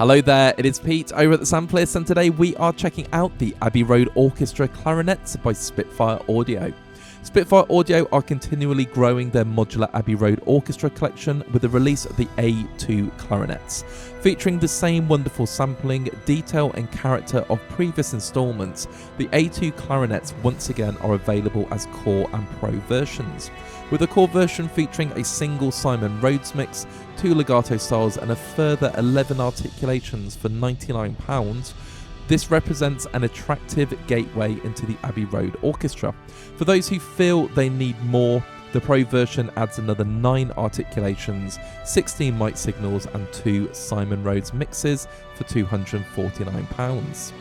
Hello there, it is Pete over at the Sampleist, and today we are checking out the Abbey Road Orchestra Clarinets by Spitfire Audio. Spitfire Audio are continually growing their modular Abbey Road Orchestra collection with the release of the A2 clarinets. Featuring the same wonderful sampling, detail and character of previous installments, the A2 clarinets once again are available as core and pro versions. With a core version featuring a single Simon Rhodes mix, 2 legato styles and a further 11 articulations for £99, this represents an attractive gateway into the Abbey Road Orchestra. For those who feel they need more, the Pro version adds another 9 articulations, 16 mic signals and 2 Simon Rhodes mixes for £249.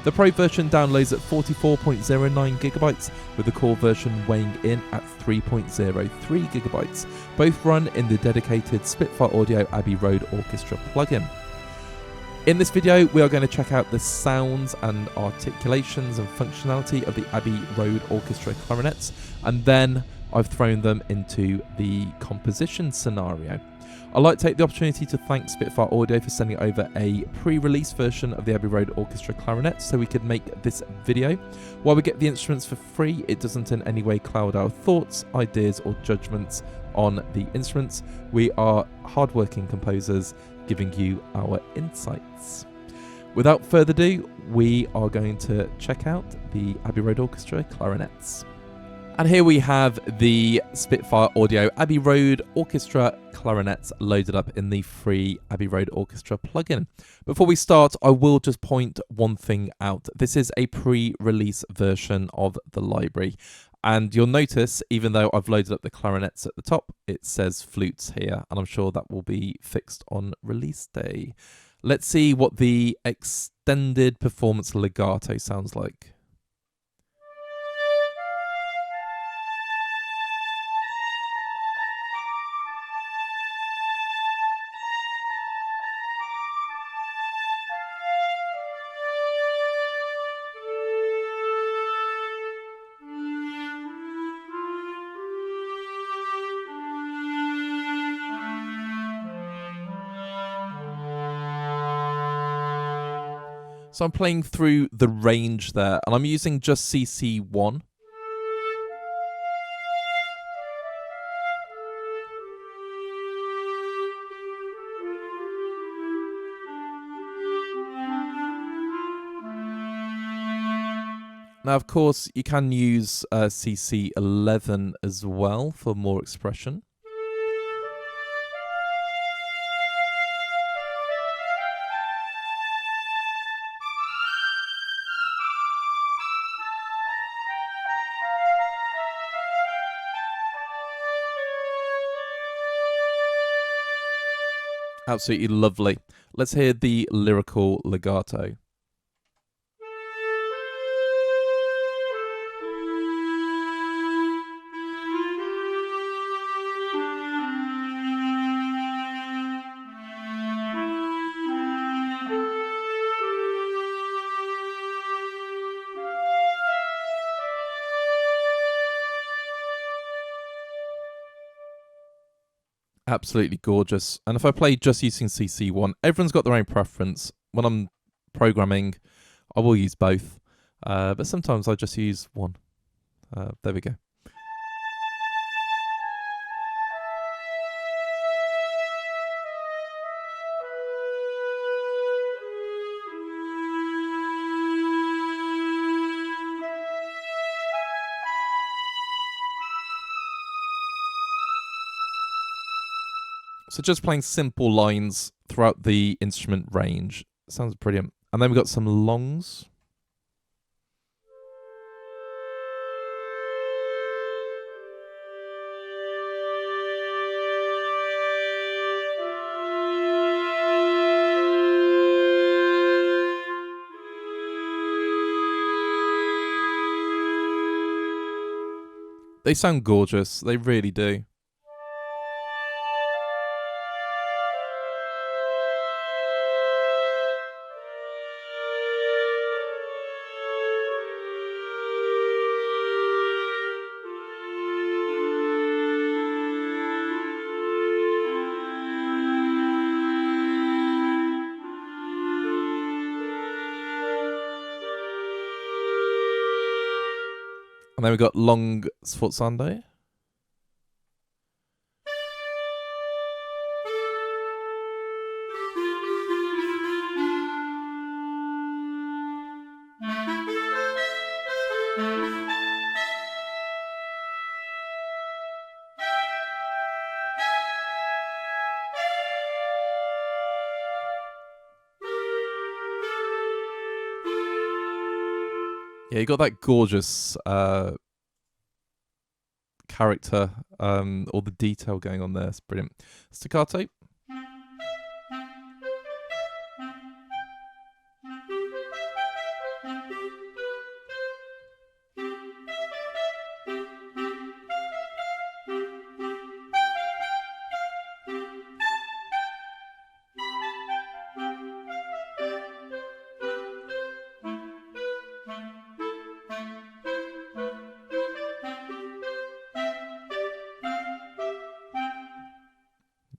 The Pro version downloads at 44.09GB, with the core version weighing in at 3.03GB. Both run in the dedicated Spitfire Audio Abbey Road Orchestra plugin. In this video, we are going to check out the sounds and articulations and functionality of the Abbey Road Orchestra clarinets, and then I've thrown them into the composition scenario. I'd like to take the opportunity to thank Spitfire Audio for sending over a pre-release version of the Abbey Road Orchestra clarinets so we could make this video. While we get the instruments for free, it doesn't in any way cloud our thoughts, ideas or judgments on the instruments. We are hardworking composers giving you our insights. Without further ado, we are going to check out the Abbey Road Orchestra clarinets. And here we have the Spitfire Audio Abbey Road Orchestra clarinets loaded up in the free Abbey Road Orchestra plugin. Before we start, I will just point one thing out. This is a pre-release version of the library. And you'll notice, even though I've loaded up the clarinets at the top, it says flutes here. And I'm sure that will be fixed on release day. Let's see what the extended performance legato sounds like. So I'm playing through the range there, and I'm using just CC1. Now, of course, you can use CC11 as well for more expression. Absolutely lovely. Let's hear the lyrical legato. Absolutely gorgeous. And if I play just using CC1, everyone's got their own preference. When I'm programming, I will use both, but sometimes I just use one. There we go. So just playing simple lines throughout the instrument range. Sounds brilliant. And then we've got some longs. They sound gorgeous. They really do. And then we've got long sforzando. Yeah, you got that gorgeous character, all the detail going on there. It's brilliant. Staccato.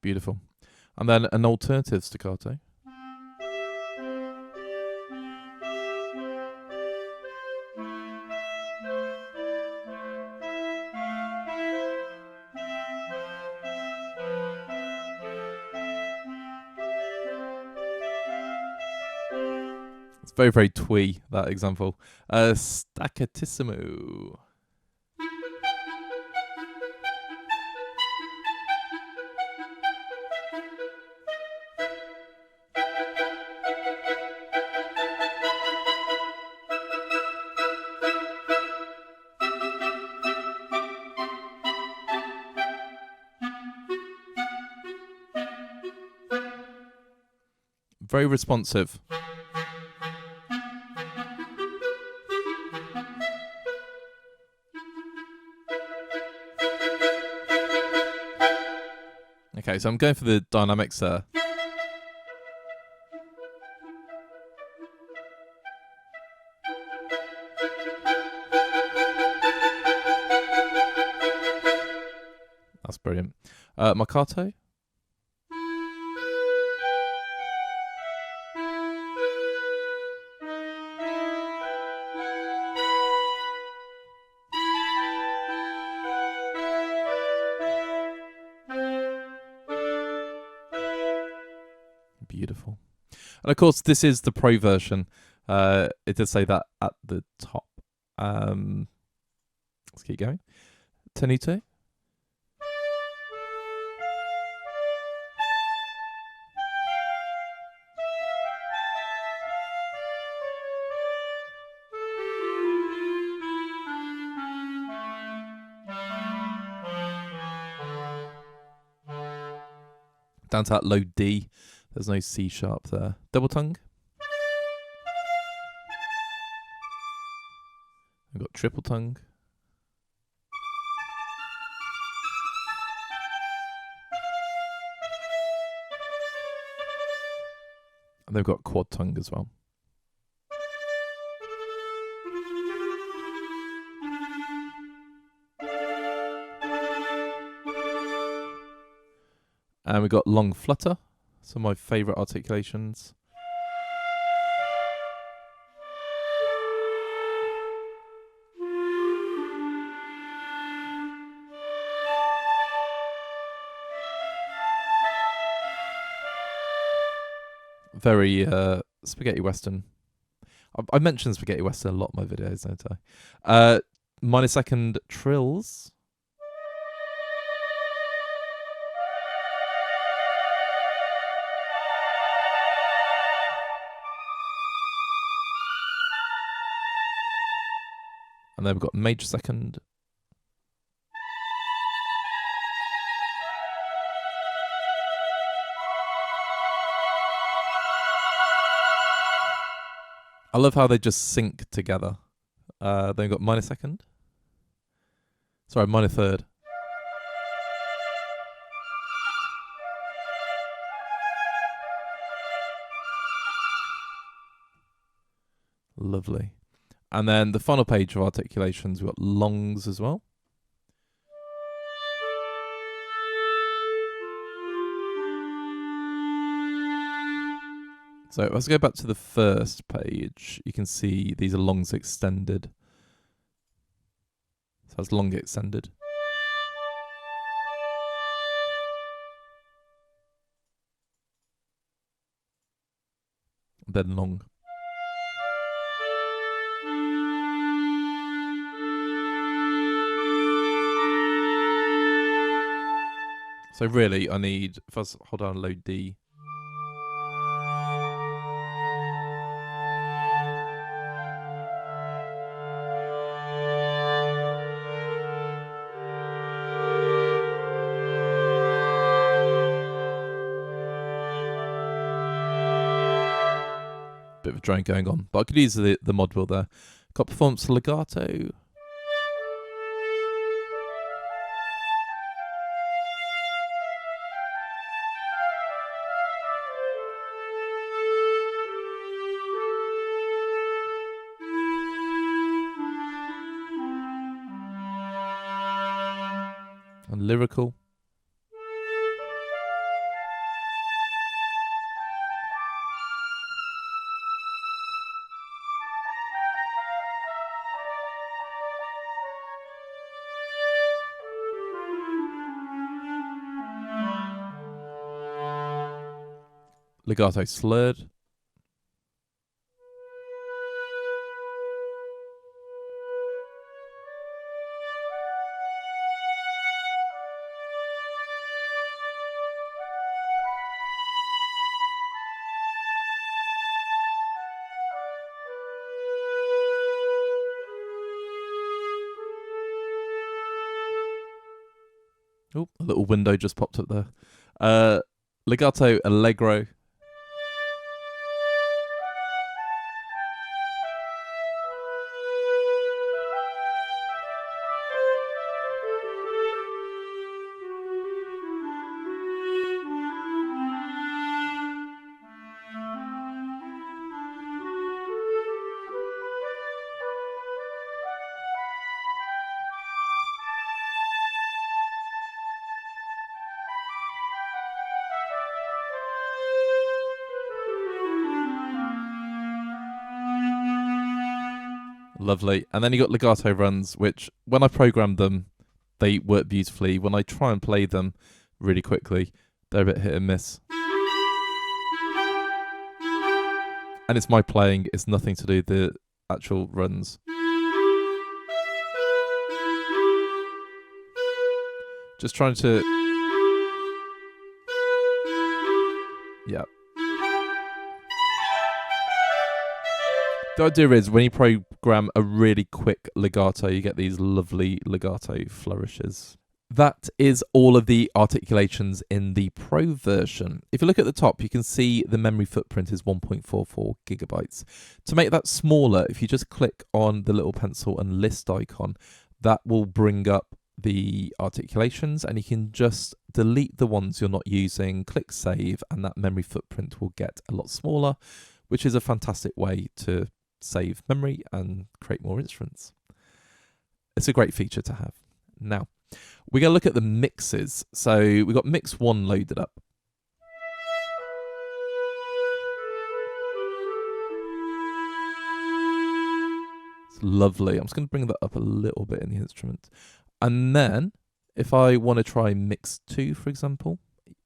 Beautiful. And then an alternative staccato. It's very, very twee, that example. Staccatissimo. Very responsive. Okay, so I'm going for the dynamics there. That's brilliant. Marcato. Beautiful. And of course, this is the pro version. It does say that at the top. Let's keep going. Tenuto. Down to that low D. There's no C sharp there. Double tongue. We've got triple tongue. And they've got quad tongue as well. And we've got long flutter, some of my favourite articulations. Very spaghetti western. I mentioned spaghetti western a lot in my videos, don't I? Minor second trills. And then we've got major second. I love how they just sync together. Then we've got minor second. Sorry, minor third. Lovely. And then the final page of articulations, we've got longs as well. So let's go back to the first page. You can see these are longs extended. So that's long extended. Then long. So really, I need, if I hold on, low D. Bit of a drone going on, but I could use the mod wheel there. Got performance legato. And lyrical. Legato slurred. Oh, a little window just popped up there. Legato allegro. Lovely. And then you got legato runs, which when I programmed them, they work beautifully. When I try and play them really quickly, they're a bit hit and miss. And it's my playing, it's nothing to do with the actual runs. Just trying to... Yeah. The idea is when you program a really quick legato, you get these lovely legato flourishes. That is all of the articulations in the Pro version. If you look at the top, you can see the memory footprint is 1.44 gigabytes. To make that smaller, if you just click on the little pencil and list icon, that will bring up the articulations, and you can just delete the ones you're not using, click save, and that memory footprint will get a lot smaller, which is a fantastic way to save memory and create more instruments. It's a great feature to have. Now, we're going to look at the mixes. So we've got mix 1 loaded up. It's lovely. I'm just going to bring that up a little bit in the instrument. And then if I want to try mix 2, for example,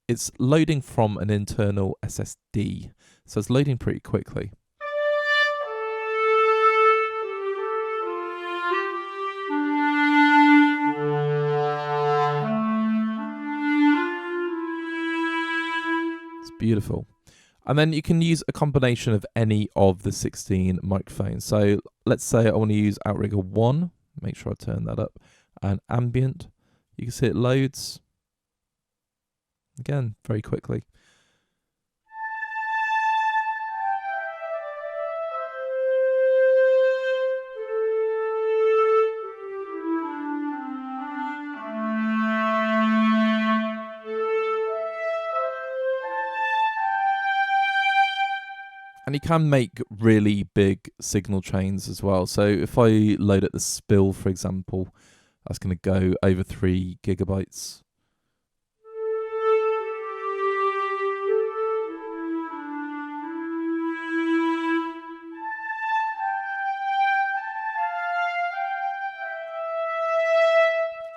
it's loading from an internal SSD. So it's loading pretty quickly. Beautiful. And then you can use a combination of any of the 16 microphones. So let's say I want to use Outrigger 1. Make sure I turn that up. And ambient. You can see it loads. Again, very quickly. And you can make really big signal chains as well. So if I load at the spill, for example, that's going to go over 3 gigabytes.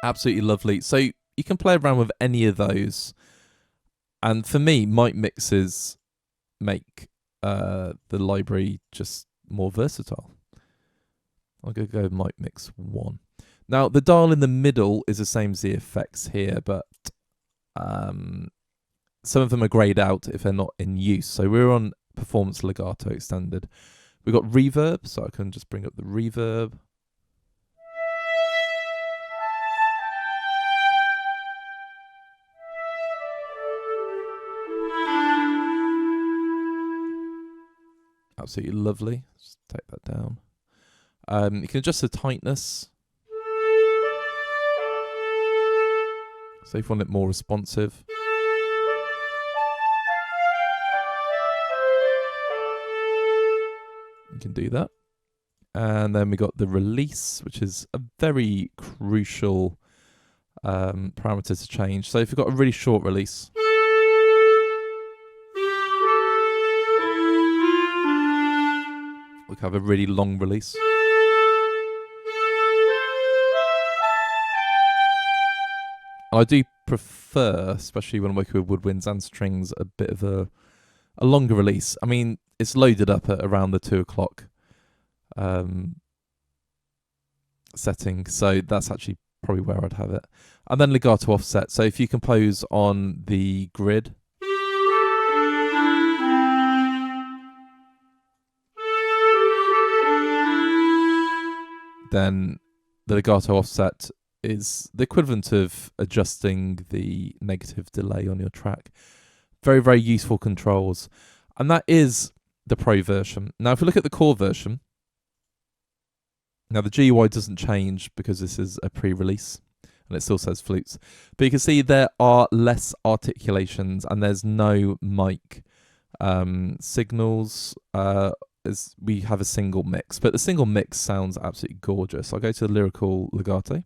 Absolutely lovely. So you can play around with any of those. And for me, mic mixes make the library just more versatile. I'm going to go mic mix 1. Now, the dial in the middle is the same as the effects here, but some of them are grayed out if they're not in use. So we're on performance legato extended. We've got reverb, so I can just bring up the reverb. Absolutely lovely. Just take that down. You can adjust the tightness. So if you want it more responsive. You can do that. And then we got the release, which is a very crucial parameter to change. So if you've got a really short release, we can have a really long release. And I do prefer, especially when I'm working with woodwinds and strings, a bit of a longer release. I mean, it's loaded up at around the 2 o'clock setting, so that's actually probably where I'd have it. And then legato offset. So if you compose on the grid, then the legato offset is the equivalent of adjusting the negative delay on your track. Very, very useful controls. And that is the Pro version. Now, if we look at the core version, now the GUI doesn't change because this is a pre-release and it still says flutes. But you can see there are less articulations and there's no mic signals. We have a single mix, but the single mix sounds absolutely gorgeous. I'll go to the lyrical legato.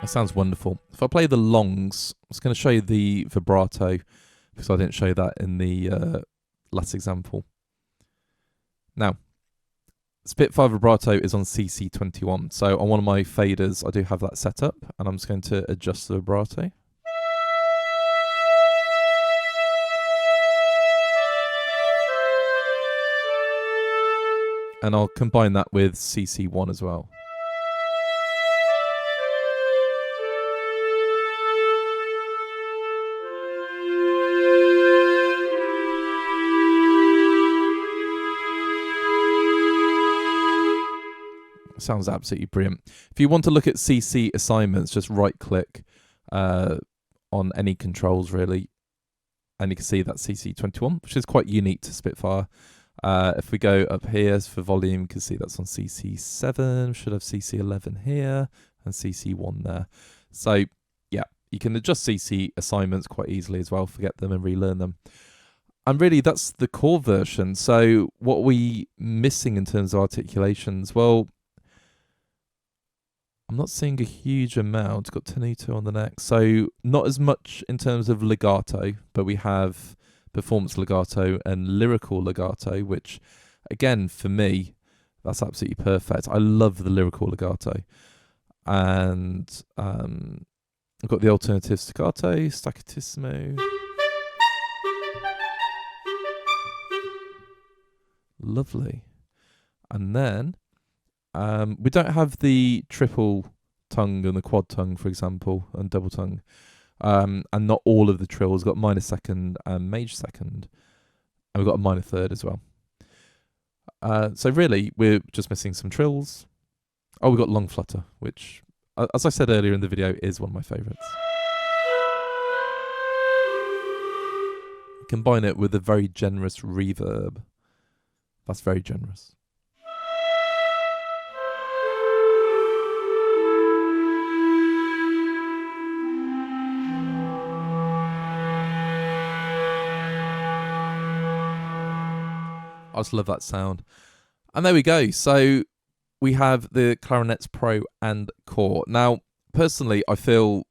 That sounds wonderful. If I play the longs, I was going to show you the vibrato because I didn't show that in the last example. Now, Spitfire vibrato is on CC21. So on one of my faders, I do have that set up, and I'm just going to adjust the vibrato. And I'll combine that with CC1 as well. Sounds absolutely brilliant. If you want to look at CC assignments, just right click on any controls really, and you can see that CC21, which is quite unique to Spitfire. If we go up here for volume, you can see that's on CC7, should have CC11 here, and CC1 there. So yeah, you can adjust CC assignments quite easily as well, forget them and relearn them. And really, that's the core version. So what are we missing in terms of articulations? Well, I'm not seeing a huge amount. Got tenuto on the neck. So not as much in terms of legato, but we have performance legato and lyrical legato, which again, for me, that's absolutely perfect. I love the lyrical legato. And I've got the alternative staccato, staccatissimo. Lovely. And then we don't have the triple tongue and the quad tongue, for example, and double tongue. And not all of the trills. We've got minor second and major second. And we've got a minor third as well. So really, we're just missing some trills. Oh, we've got long flutter, which, as I said earlier in the video, is one of my favourites. Combine it with a very generous reverb. That's very generous. I just love that sound. And there we go. So we have the Clarinets Pro and Core. Now, personally, I feel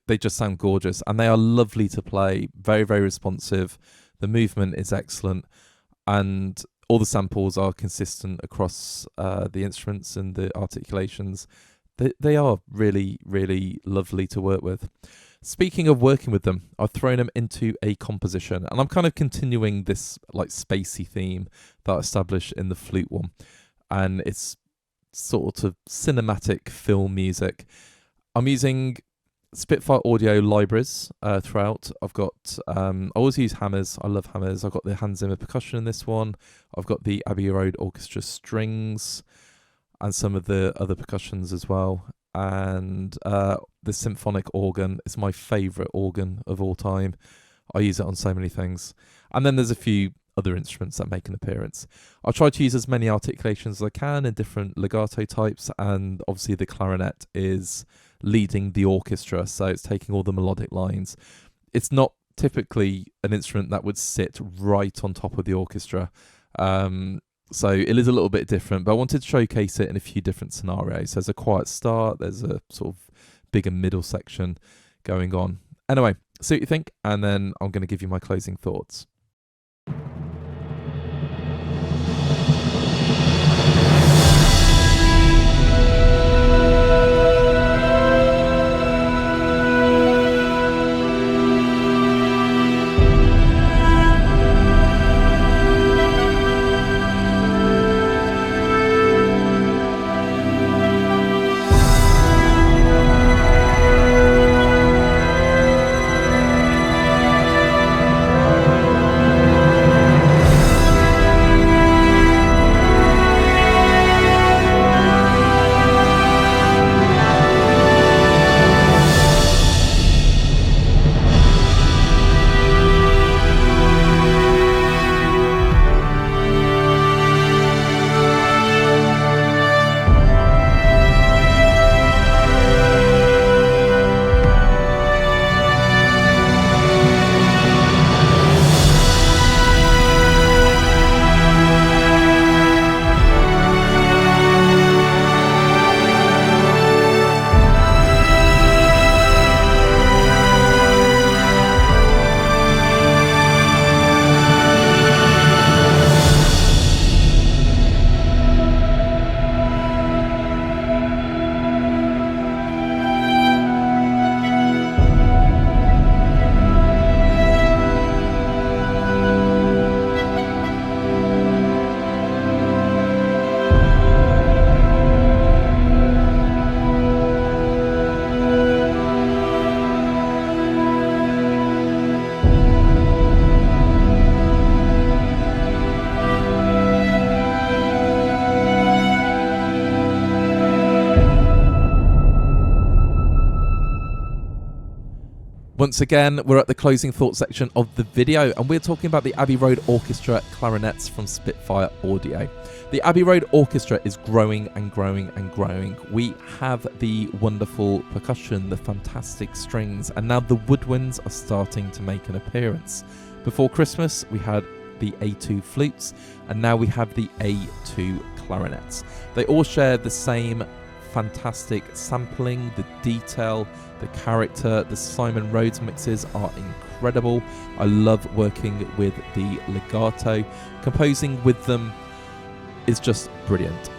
they just sound gorgeous, and they are lovely to play. Very, very responsive. The movement is excellent, and all the samples are consistent across the instruments and the articulations. They are really, really lovely to work with. Speaking of working with them, I've thrown them into a composition, and I'm kind of continuing this like spacey theme that I established in the flute one, and it's sort of cinematic film music. I'm using Spitfire audio libraries throughout. I've got I always use hammers. I love hammers. I've got the Hans Zimmer percussion in this one. I've got the Abbey Road Orchestra strings and some of the other percussions as well. And the symphonic organ is my favourite organ of all time. I use it on so many things. And then there's a few other instruments that make an appearance. I'll try to use as many articulations as I can in different legato types, and obviously the clarinet is leading the orchestra, so it's taking all the melodic lines. It's not typically an instrument that would sit right on top of the orchestra. So it is a little bit different, but I wanted to showcase it in a few different scenarios. There's a quiet start, there's a sort of bigger middle section going on. Anyway, see what you think, and then I'm going to give you my closing thoughts. Once again, we're at the closing thoughts section of the video, and we're talking about the Abbey Road Orchestra Clarinets from Spitfire Audio. The Abbey Road Orchestra is growing and growing and growing. We have the wonderful percussion, the fantastic strings, and now the woodwinds are starting to make an appearance. Before Christmas, we had the A2 flutes, and now we have the A2 clarinets. They all share the same fantastic sampling, the detail, the character. The Simon Rhodes mixes are incredible. I love working with the legato. Composing with them is just brilliant.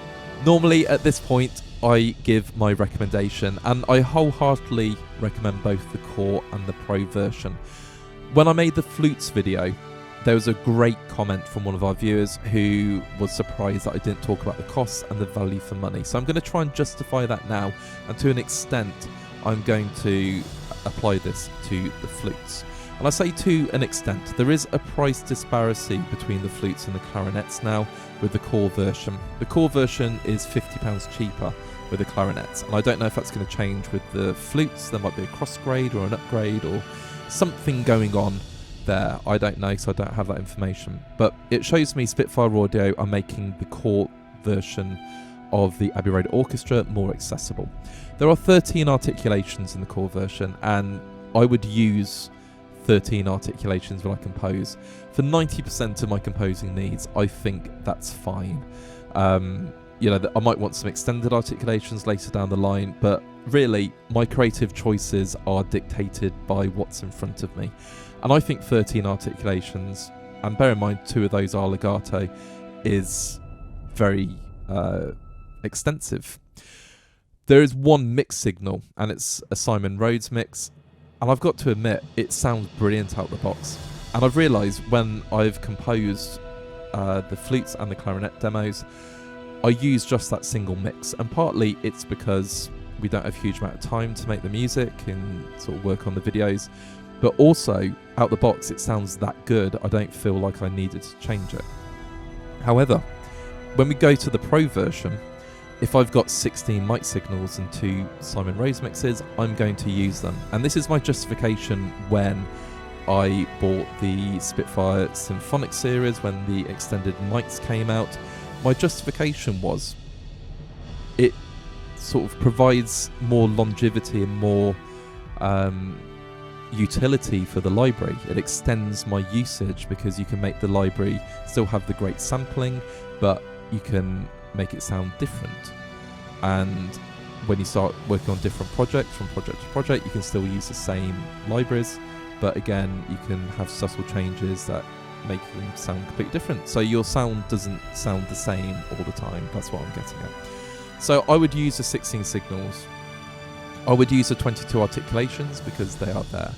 Normally at this point I give my recommendation, and I wholeheartedly recommend both the core and the pro version. When I made the flutes video, there was a great comment from one of our viewers who was surprised that I didn't talk about the costs and the value for money. So I'm going to try and justify that now, and to an extent I'm going to apply this to the flutes. And I say to an extent, there is a price disparity between the flutes and the clarinets now with the core version. The core version is £50 cheaper with the clarinets, and I don't know if that's going to change with the flutes. There might be a cross grade or an upgrade or something going on there. I don't know, so I don't have that information. But it shows me Spitfire Audio are making the core version of the Abbey Road Orchestra more accessible. There are 13 articulations in the core version, and I would use 13 articulations when I compose. For 90% of my composing needs, I think that's fine. I might want some extended articulations later down the line, but really my creative choices are dictated by what's in front of me. And I think 13 articulations, and bear in mind 2 of those are legato, is very extensive. There is one mix signal, and it's a Simon Rhodes mix, and I've got to admit it sounds brilliant out the box. And I've realised when I've composed the flutes and the clarinet demos, I use just that single mix, and partly it's because we don't have a huge amount of time to make the music and sort of work on the videos, but also out the box it sounds that good I don't feel like I needed to change it. However, when we go to the Pro version, if I've got 16 mic signals and 2 Simon Rhodes mixes, I'm going to use them. And this is my justification when I bought the Spitfire Symphonic series, when the extended mics came out. My justification was it sort of provides more longevity and more utility for the library. It extends my usage because you can make the library still have the great sampling, but you can make it sound different. And when you start working on different projects, from project to project, you can still use the same libraries, but again, you can have subtle changes that make them sound completely different. So your sound doesn't sound the same all the time. That's what I'm getting at. So I would use the 16 signals. I would use the 22 articulations because they are there.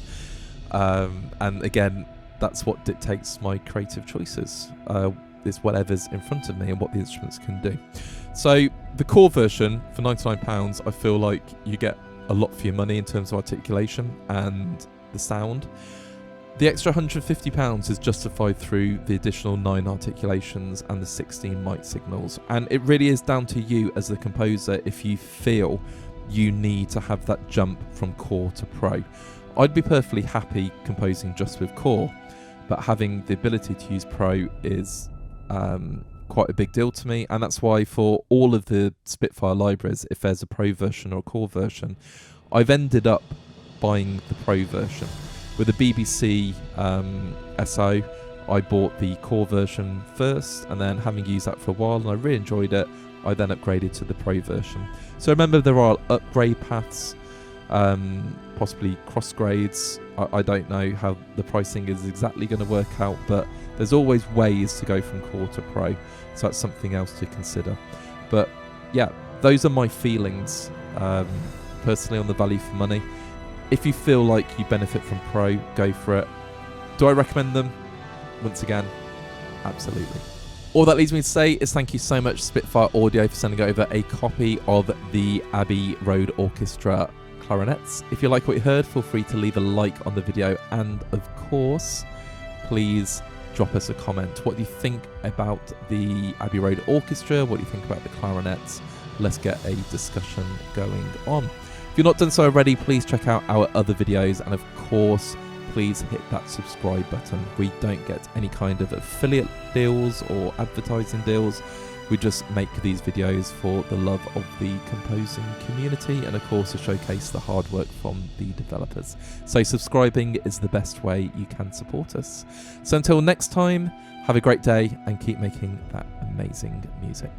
And again, that's what dictates my creative choices. Is whatever's in front of me and what the instruments can do. So the core version for £99, I feel like you get a lot for your money in terms of articulation and the sound. The extra £150 is justified through the additional 9 articulations and the 16 mic signals, and it really is down to you as the composer if you feel you need to have that jump from core to pro. I'd be perfectly happy composing just with core, but having the ability to use pro is quite a big deal to me, and that's why for all of the Spitfire libraries, if there's a pro version or a core version, I've ended up buying the pro version. With the BBC SO, I bought the core version first, and then having used that for a while and I really enjoyed it, I then upgraded to the pro version. So remember, there are upgrade paths, possibly cross grades. I don't know how the pricing is exactly going to work out, but there's always ways to go from core to pro, so that's something else to consider. But yeah, those are my feelings personally on the value for money. If you feel like you benefit from pro, go for it. Do I recommend them? Once again, absolutely. All that leaves me to say is thank you so much, Spitfire Audio, for sending over a copy of the Abbey Road Orchestra Clarinets. If you like what you heard, feel free to leave a like on the video, and of course, please drop us a comment. What do you think about the Abbey Road Orchestra? What do you think about the clarinets? Let's get a discussion going on. If you've not done so already, please check out our other videos, and of course, please hit that subscribe button. We don't get any kind of affiliate deals or advertising deals. We just make these videos for the love of the composing community, and of course to showcase the hard work from the developers. So subscribing is the best way you can support us. So until next time, have a great day and keep making that amazing music.